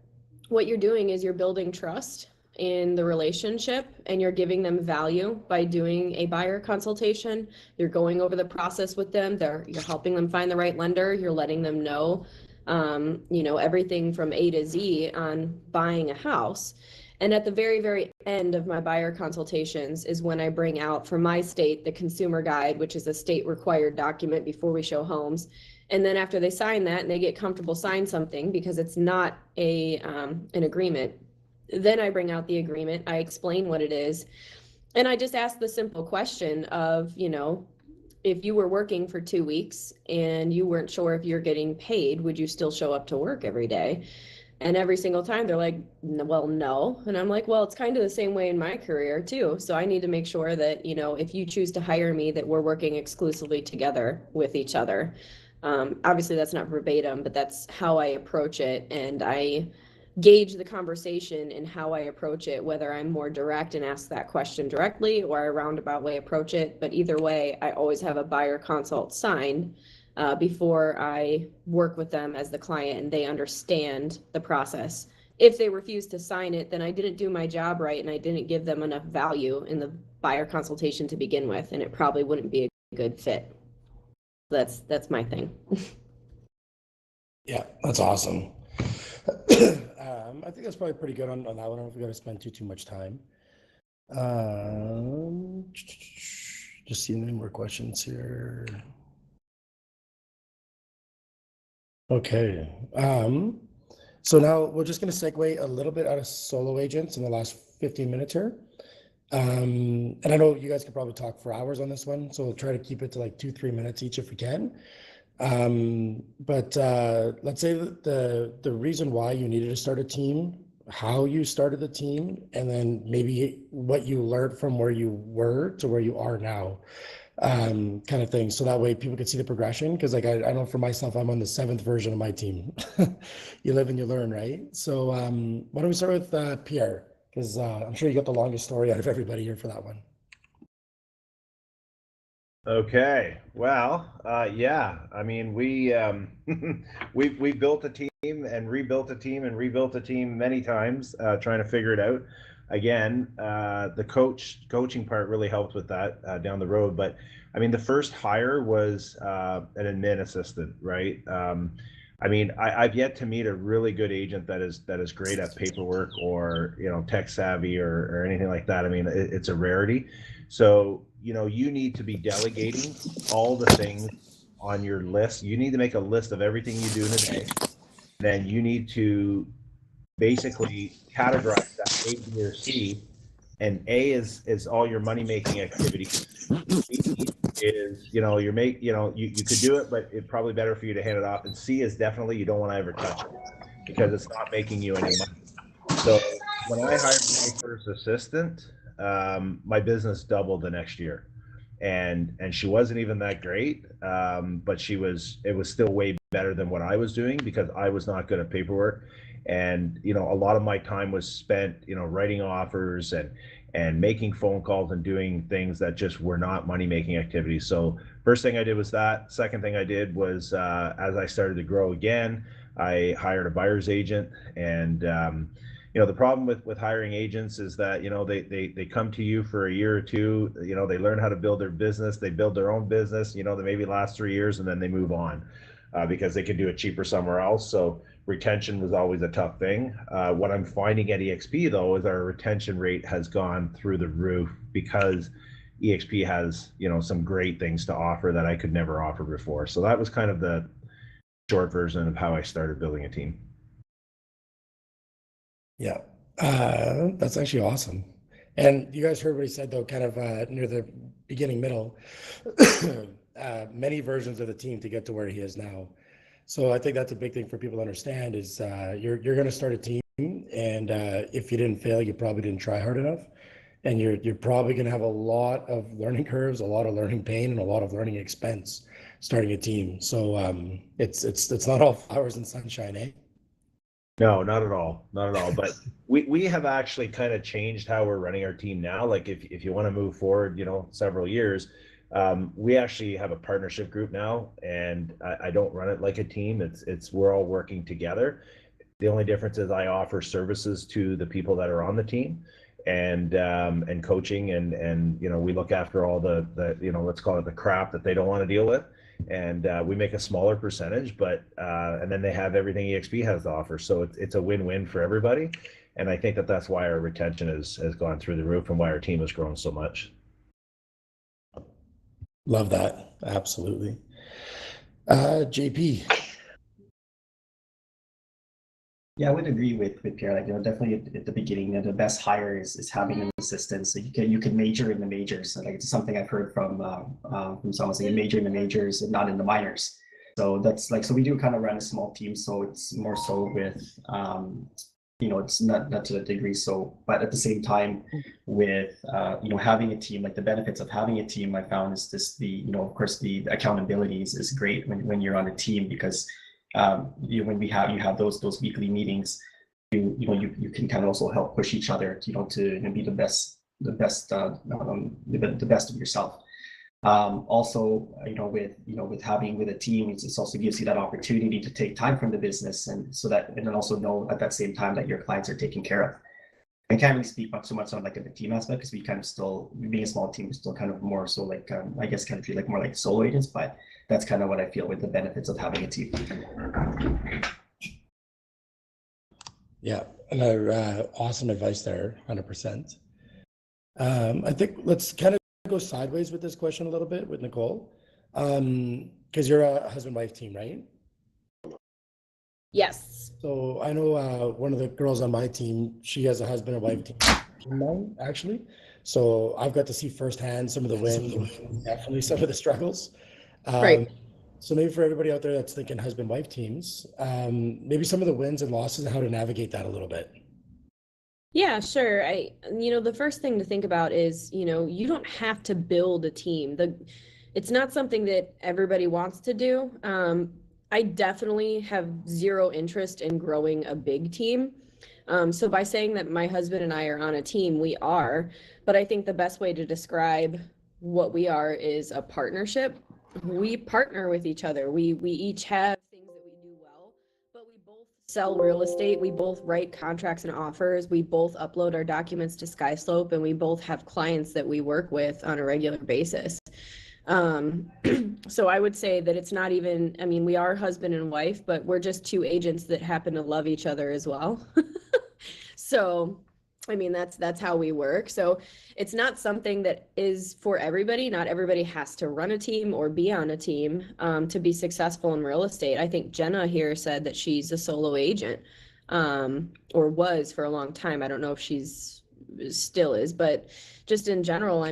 what you're doing is you're building trust in the relationship, and you're giving them value by doing a buyer consultation. You're going over the process with them. You're helping them find the right lender. You're letting them know, everything from A to Z on buying a house. And at the very, very end of my buyer consultations is when I bring out, for my state, the consumer guide, which is a state required document before we show homes. And then after they sign that and they get comfortable, sign something, because it's not an agreement. Then I bring out the agreement. I explain what it is. And I just ask the simple question of, if you were working for 2 weeks and you weren't sure if you're getting paid, would you still show up to work every day? And every single time they're like, well, no. And I'm like, well, it's kind of the same way in my career too. So I need to make sure that, if you choose to hire me, that we're working exclusively together with each other. Obviously that's not verbatim, but that's how I approach it. And I gauge the conversation and how I approach it, whether I'm more direct and ask that question directly, or I roundabout way approach it. But either way, I always have a buyer consult signed before I work with them as the client, and they understand the process. If they refuse to sign it, then I didn't do my job right, and I didn't give them enough value in the buyer consultation to begin with, and it probably wouldn't be a good fit. That's my thing. Yeah, that's awesome. I think that's probably pretty good on that one. I don't know if we got to spend too much time. Just seeing any more questions here. Okay. So now we're just going to segue a little bit out of solo agents in the last 15 minutes here. And I know you guys could probably talk for hours on this one, so we'll try to keep it to like 2-3 minutes each if we can. But let's say that the reason why you needed to start a team, how you started the team, and then maybe what you learned from where you were to where you are now, kind of thing. So that way people could see the progression. Because like I know for myself, I'm on the 7th version of my team. You live and you learn, right? So why don't we start with Pierre? Because I'm sure you got the longest story out of everybody here for that one. Okay. Well, yeah. I mean, we we've built a team and rebuilt a team and rebuilt a team many times, trying to figure it out. Again, the coaching part really helped with that down the road. But I mean, the first hire was an admin assistant, right? I mean, I've yet to meet a really good agent that is great at paperwork or tech savvy or anything like that. I mean, it's a rarity. So you need to be delegating all the things on your list. You need to make a list of everything you do in a day. Then you need to basically categorize that A, B, or C. And A is all your money making activities. B is you could do it, but it's probably better for you to hand it off. And C is definitely you don't want to ever touch it because it's not making you any money. So when I hired my first assistant, my business doubled the next year, and she wasn't even that great, but it was still way better than what I was doing because I was not good at paperwork. And, you know, a lot of my time was spent, you know, writing offers and making phone calls and doing things that just were not money making activities. So first thing I did was that. Second thing I did was as I started to grow again, I hired a buyer's agent. And you know, the problem with hiring agents is that, you know, they come to you for a year or two, you know, they learn how to build their business, they build their own business, you know, they maybe last 3 years and then they move on because they can do it cheaper somewhere else. So retention was always a tough thing. What I'm finding at EXP though is our retention rate has gone through the roof because EXP has, you know, some great things to offer that I could never offer before. So that was kind of the short version of how I started building a team. Yeah, that's actually awesome. And you guys heard what he said, though, kind of near the beginning, middle, many versions of the team to get to where he is now. So I think that's a big thing for people to understand is you're going to start a team, and if you didn't fail, you probably didn't try hard enough, and you're probably going to have a lot of learning curves, a lot of learning pain, and a lot of learning expense starting a team. So it's not all flowers and sunshine, eh? No, not at all. Not at all. But we have actually kind of changed how we're running our team now. Like if you want to move forward, you know, several years, we actually have a partnership group now, and I don't run it like a team. It's we're all working together. The only difference is I offer services to the people that are on the team and coaching and you know, we look after all the you know, let's call it the crap that they don't want to deal with. And we make a smaller percentage, but and then they have everything EXP has to offer. So it's a win-win for everybody. And I think that that's why our retention has gone through the roof and why our team has grown so much. Love that. Absolutely. JP. Yeah, I would agree with Pierre. Like, you know, definitely at the beginning, you know, the best hire is having an assistant, so you can major in the majors. So, like, it's something I've heard from someone saying major in the majors and not in the minors. So that's like, so we do kind of run a small team, so it's more so with you know, it's not to a degree. So, but at the same time, with you know, having a team, like the benefits of having a team, I found is this the, you know, of course the accountability is great when you're on a team because you know, when you have those weekly meetings, you know, you can kind of also help push each other, you know, to, you know, be the best the best of yourself. Also, you know, with having with a team, it also gives you that opportunity to take time from the business, and so that, and then also know at that same time that your clients are taken care of. I can't really speak much so much on like the team aspect because we kind of still, being a small team, we're still kind of more so like I guess kind of feel like more like solo agents, but that's kind of what I feel with the benefits of having a team. Yeah, and awesome advice there, 100%. I think let's kind of go sideways with this question a little bit with Nicole, because you're a husband-wife team, right? Yes. So I know one of the girls on my team, she has a husband and wife team now, actually. So I've got to see firsthand some of the wins and definitely some of the struggles. Right. So maybe for everybody out there that's thinking husband-wife teams, maybe some of the wins and losses and how to navigate that a little bit. Yeah, sure. The first thing to think about is, you don't have to build a team. It's not something that everybody wants to do. I definitely have zero interest in growing a big team. So by saying that my husband and I are on a team, we are, but I think the best way to describe what we are is a partnership. We partner with each other. We each have things that we do well, but we both sell real estate. We both write contracts and offers. We both upload our documents to SkySlope, and we both have clients that we work with on a regular basis. So I would say that it's not even, we are husband and wife, but we're just two agents that happen to love each other as well. So, that's how we work. So it's not something that is for everybody. Not everybody has to run a team or be on a team to be successful in real estate. I think Jenna here said that she's a solo agent, or was for a long time. I don't know if she's still is, but just in general,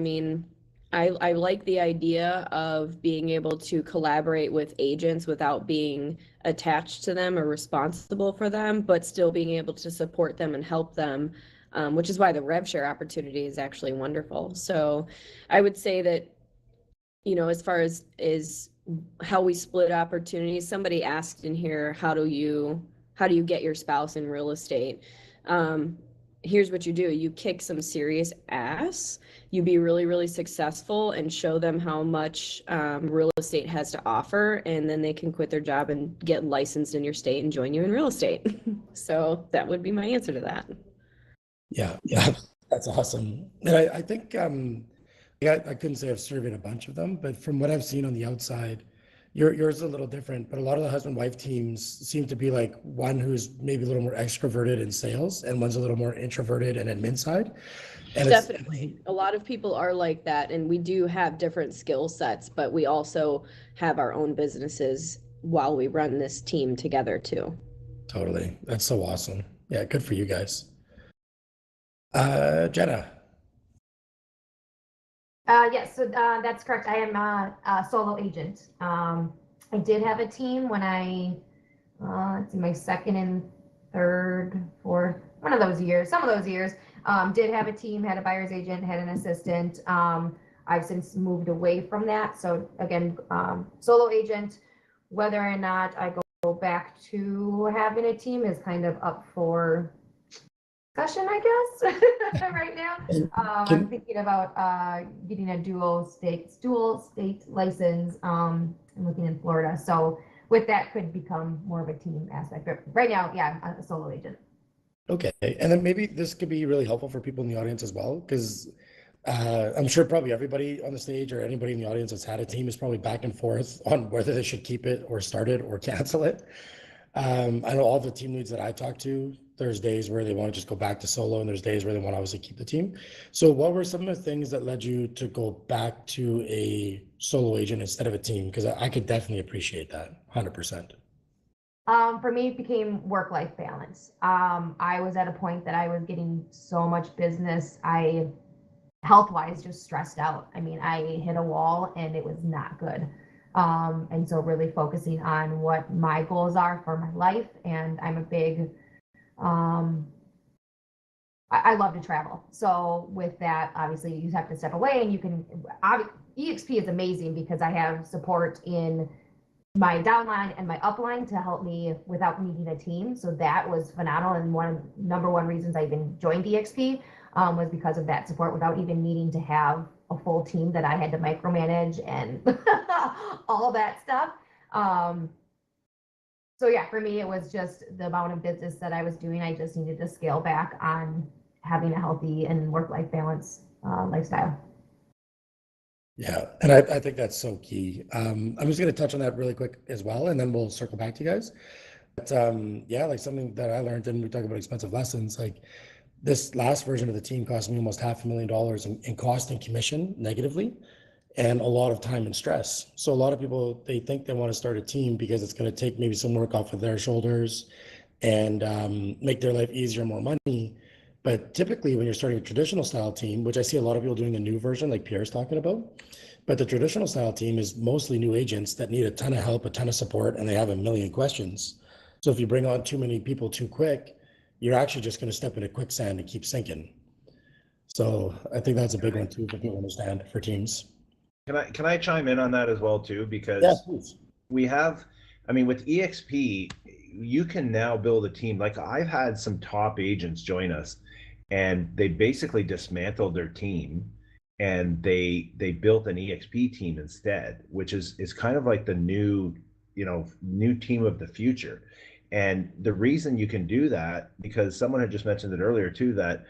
I like the idea of being able to collaborate with agents without being attached to them or responsible for them, but still being able to support them and help them, which is why the rev share opportunity is actually wonderful. So I would say that, as far as how we split opportunities. Somebody asked in here, how do you get your spouse in real estate? Here's what you do. You kick some serious ass. You be really, really successful and show them how much real estate has to offer, and then they can quit their job and get licensed in your state and join you in real estate. So that would be my answer to that. Yeah, that's awesome. And I think I couldn't say I've surveyed a bunch of them, but from what I've seen on the outside, yours is a little different. But a lot of the husband-wife teams seem to be like one who's maybe a little more extroverted in sales, and one's a little more introverted and admin side. And definitely, a lot of people are like that, and we do have different skill sets, but we also have our own businesses while we run this team together too. Totally, that's so awesome. Yeah, good for you guys. Jenna. Yes, so that's correct. I am a solo agent. I did have a team when let's see, my second and third, fourth, one of those years, some of those years, did have a team, had a buyer's agent, had an assistant. I've since moved away from that. So again, solo agent, whether or not I go back to having a team is kind of up for discussion, I guess, right now. I'm thinking about getting a dual state license and looking in Florida. So with that could become more of a team aspect. But right now, yeah, I'm a solo agent. Okay, and then maybe this could be really helpful for people in the audience as well, because I'm sure probably everybody on the stage or anybody in the audience that's had a team is probably back and forth on whether they should keep it or start it or cancel it. I know all the team leads that I talk to, there's days where they want to just go back to solo, and there's days where they want to obviously keep the team. So what were some of the things that led you to go back to a solo agent instead of a team? Because I could definitely appreciate that, 100%. For me, it became work-life balance. I was at a point that I was getting so much business. I health-wise just stressed out. I mean, I hit a wall and it was not good. And so really focusing on what my goals are for my life. And I'm a big, I love to travel. So with that, obviously you have to step away, and you can, EXP is amazing because I have support in my downline and my upline to help me without needing a team. So that was phenomenal. And number one reasons I even joined EXP was because of that support without even needing to have a full team that I had to micromanage and all that stuff. So yeah, for me, it was just the amount of business that I was doing. I just needed to scale back on having a healthy and work-life balance lifestyle. Yeah, and I think that's so key. I'm just going to touch on that really quick as well, and then we'll circle back to you guys. But yeah, like something that I learned, and we talk about expensive lessons, like this last version of the team cost me almost $500,000 in cost and commission negatively, and a lot of time and stress. So a lot of people, they think they want to start a team because it's going to take maybe some work off of their shoulders and make their life easier, more money. But typically when you're starting a traditional style team, which I see a lot of people doing the new version like Pierre's talking about, but the traditional style team is mostly new agents that need a ton of help, a ton of support, and they have a million questions. So if you bring on too many people too quick, you're actually just going to step into quicksand and keep sinking. So I think that's a big one too for people to understand for teams. Can I chime in on that as well too? Because yeah, please. We have, I mean, with EXP, you can now build a team. Like I've had some top agents join us, and they basically dismantled their team, and they built an EXP team instead, which is kind of like the new team of the future. And the reason you can do that, because someone had just mentioned it earlier too, that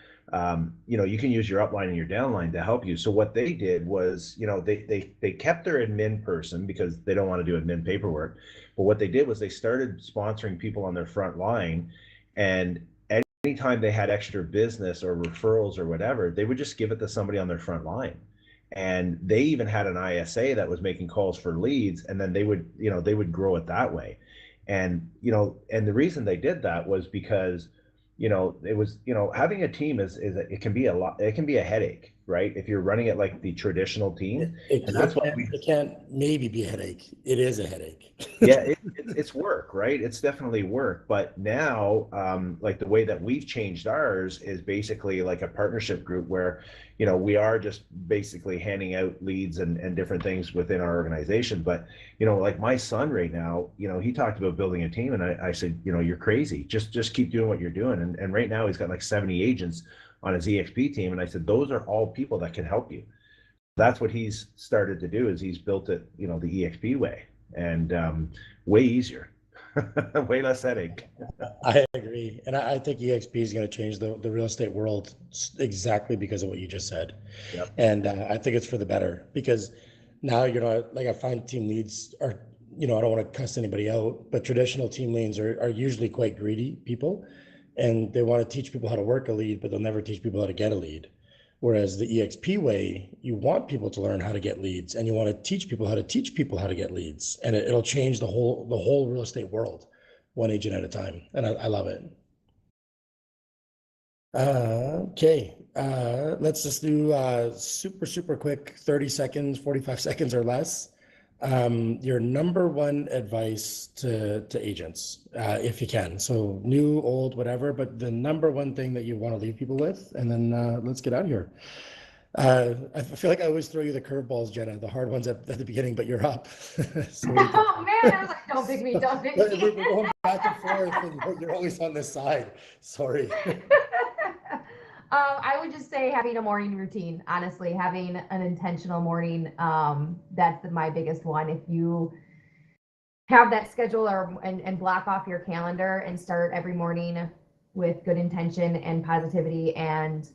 you can use your upline and your downline to help you. So what they did was, they kept their admin person because they don't want to do admin paperwork. But what they did was they started sponsoring people on their front line, and anytime they had extra business or referrals or whatever, they would just give it to somebody on their front line. And they even had an ISA that was making calls for leads, and then they would grow it that way. And the reason they did that was because it was having a team it can be a lot, it can be a headache, right? If you're running it like the traditional team, and that's what we. It can't maybe be a headache. It is a headache. Yeah, it's work, right? It's definitely work. But now, like the way that we've changed ours is basically like a partnership group where, we are just basically handing out leads and different things within our organization. But, like my son right now, he talked about building a team, and I said, you're crazy. Just keep doing what you're doing. And right now he's got like 70 agents on his EXP team. And I said, those are all people that can help you. That's what he's started to do, is he's built it, the EXP way. And way easier, way less headache. I agree. And I think EXP is going to change the real estate world exactly because of what you just said. Yep. And I think it's for the better, because now, like I find team leads are, I don't want to cuss anybody out, but traditional team leads are usually quite greedy people, and they want to teach people how to work a lead, but they'll never teach people how to get a lead. Whereas the EXP way, you want people to learn how to get leads, and you want to teach people how to get leads, and it'll change the whole real estate world, one agent at a time, and I love it. Okay, let's just do super quick, 30 seconds, 45 seconds or less. Your number one advice to agents, if you can. So new, old, whatever, but the number one thing that you want to leave people with, and then let's get out of here. I feel like I always throw you the curveballs, Jenna, the hard ones at the beginning, but you're up. So oh man, I was like, don't pick me. We're going back and forth, and you're always on this side. Sorry. I would just say having a morning routine, honestly, having an intentional morning. That's my biggest one. If you have that schedule and block off your calendar and start every morning with good intention and positivity and,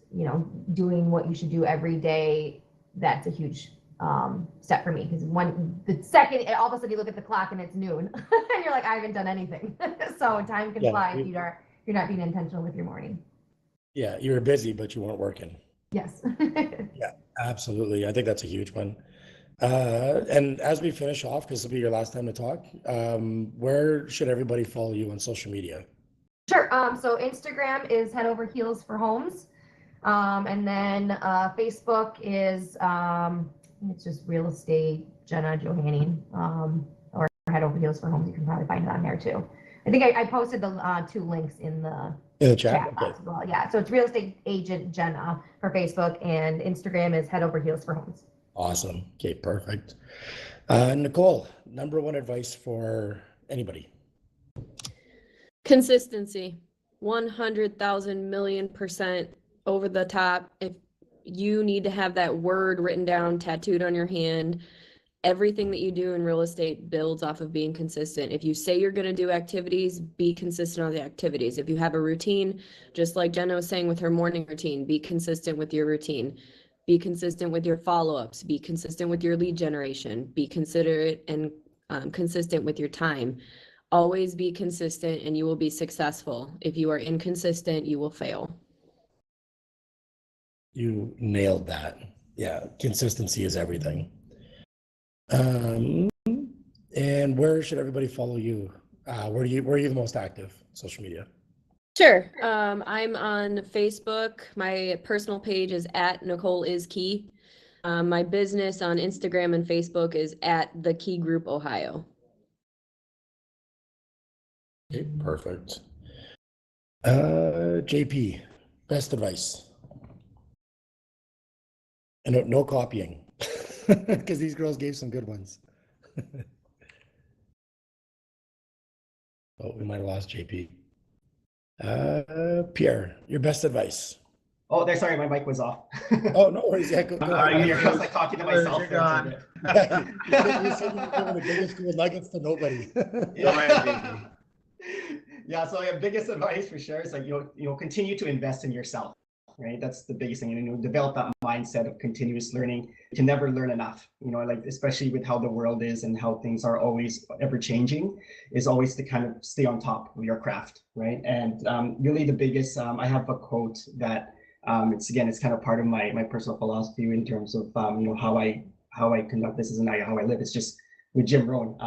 doing what you should do every day, that's a huge step for me. Because the second, all of a sudden you look at the clock and it's noon and you're like, I haven't done anything. So time can fly if you're not being intentional with your morning. Yeah, you were busy, but you weren't working. Yes. Yeah, absolutely. I think that's a huge one. And as we finish off, because this will be your last time to talk, where should everybody follow you on social media? Sure. So Instagram is Head Over Heels for Homes. And then Facebook is, it's just Real Estate Jenna Johanning, or Head Over Heels for Homes. You can probably find it on there too. I think I posted the 2 links in the chat box as well. Yeah, so it's Real Estate Agent Jenna for Facebook, and Instagram is Head Over Heels for Homes. Awesome. Okay, perfect. Nicole, number one advice for anybody? Consistency. 100,000 million% over the top. If you need to have that word written down, tattooed on your hand, everything that you do in real estate builds off of being consistent. If you say you're going to do activities, be consistent on the activities. If you have a routine, just like Jenna was saying with her morning routine, be consistent with your routine. Be consistent with your follow-ups. Be consistent with your lead generation. Be considerate and consistent with your time. Always be consistent and you will be successful. If you are inconsistent, you will fail. You nailed that. Yeah, consistency is everything. And where should everybody follow you? Where are you the most active? Social media? Sure. I'm on Facebook. My personal page is @NicoleIsKey. My business on Instagram and Facebook is @TheKeyGroup Ohio. Okay, perfect. JP, best advice. And no copying, because these girls gave some good ones. Oh, we might have lost JP. Pierre, your best advice. Oh, there. Sorry, my mic was off. Oh, no worries. Yeah, go I was like talking to myself. You're saying you're giving the biggest cool nuggets to nobody. Yeah. So your biggest advice for sure is like continue to invest in yourself. Right, that's the biggest thing. And develop that mindset of continuous learning. You can never learn enough. Like especially with how the world is and how things are always ever changing, is always to kind of stay on top of your craft, right? And really the biggest. I have a quote that it's kind of part of my personal philosophy in terms of how I conduct business and how I live. It's just with Jim Rohn.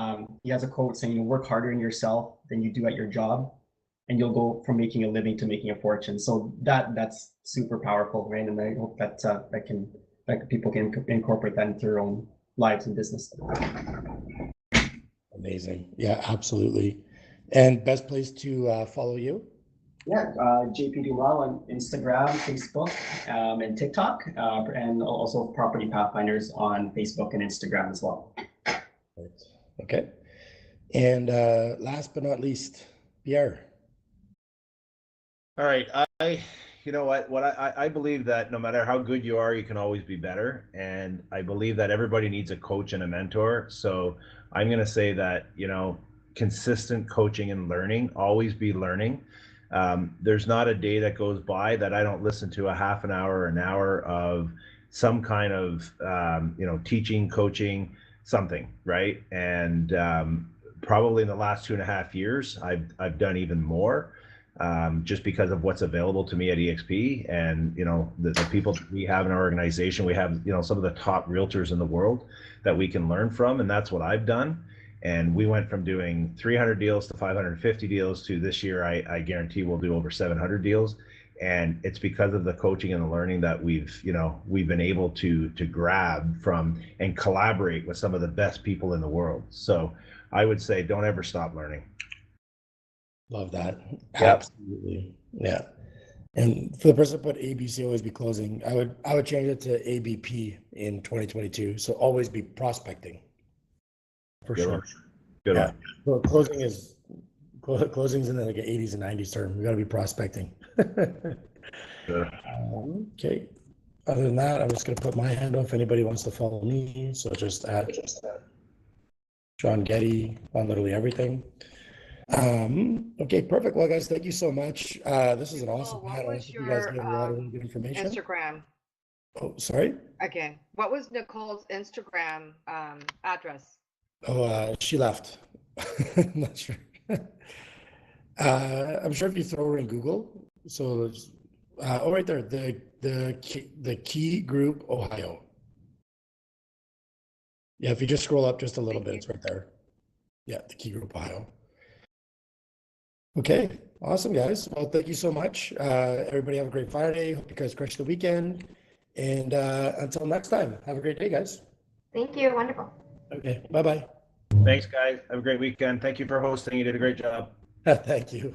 He has a quote saying, "Work harder in yourself than you do at your job, and you'll go from making a living to making a fortune. So that's super powerful, right? And I hope that that people can incorporate that into their own lives and business. Amazing. Yeah, absolutely. And best place to follow you? Yeah, JP Dumal on Instagram, Facebook, and TikTok, and also Property Pathfinders on Facebook and Instagram as well. Okay. And last but not least, Pierre. All right. You know what I believe that no matter how good you are, you can always be better. And I believe that everybody needs a coach and a mentor. So I'm going to say that, consistent coaching and learning, always be learning. There's not a day that goes by that I don't listen to a half an hour or an hour of some kind of, teaching, coaching, something, right? And probably in the last 2.5 years, I've done even more. Just because of what's available to me at EXP and, the people that we have in our organization. We have, some of the top realtors in the world that we can learn from. And that's what I've done. And we went from doing 300 deals to 550 deals to this year, I guarantee we'll do over 700 deals. And it's because of the coaching and the learning that we've been able to grab from and collaborate with some of the best people in the world. So I would say, don't ever stop learning. Love that. Yep. Absolutely. Yeah. And for the person that put ABC, always be closing, I would change it to ABP in 2022. So always be prospecting. For Good sure. one. Good Yeah. one. So closing's in like an 80s and 90s term. We got to be prospecting. Sure. Okay. Other than that, I'm just going to put my hand up if anybody wants to follow me. So just at John Getty on literally everything. Okay, perfect. Well, guys, thank you so much. This is an awesome What panel. I was think you guys your gave a lot of really good information. Instagram? Oh, sorry. Again, what was Nicole's Instagram address? Oh, she left. I'm not sure. I'm sure if you throw her in Google, so there's, right there, the Key Group Ohio. Yeah, if you just scroll up just a little bit, it's right there. Yeah, the Key Group Ohio. Okay, awesome, guys. Well, thank you so much. Everybody have a great Friday. Hope you guys crush the weekend. And until next time, have a great day, guys. Thank you. Wonderful. Okay, bye-bye. Thanks, guys. Have a great weekend. Thank you for hosting. You did a great job. Thank you.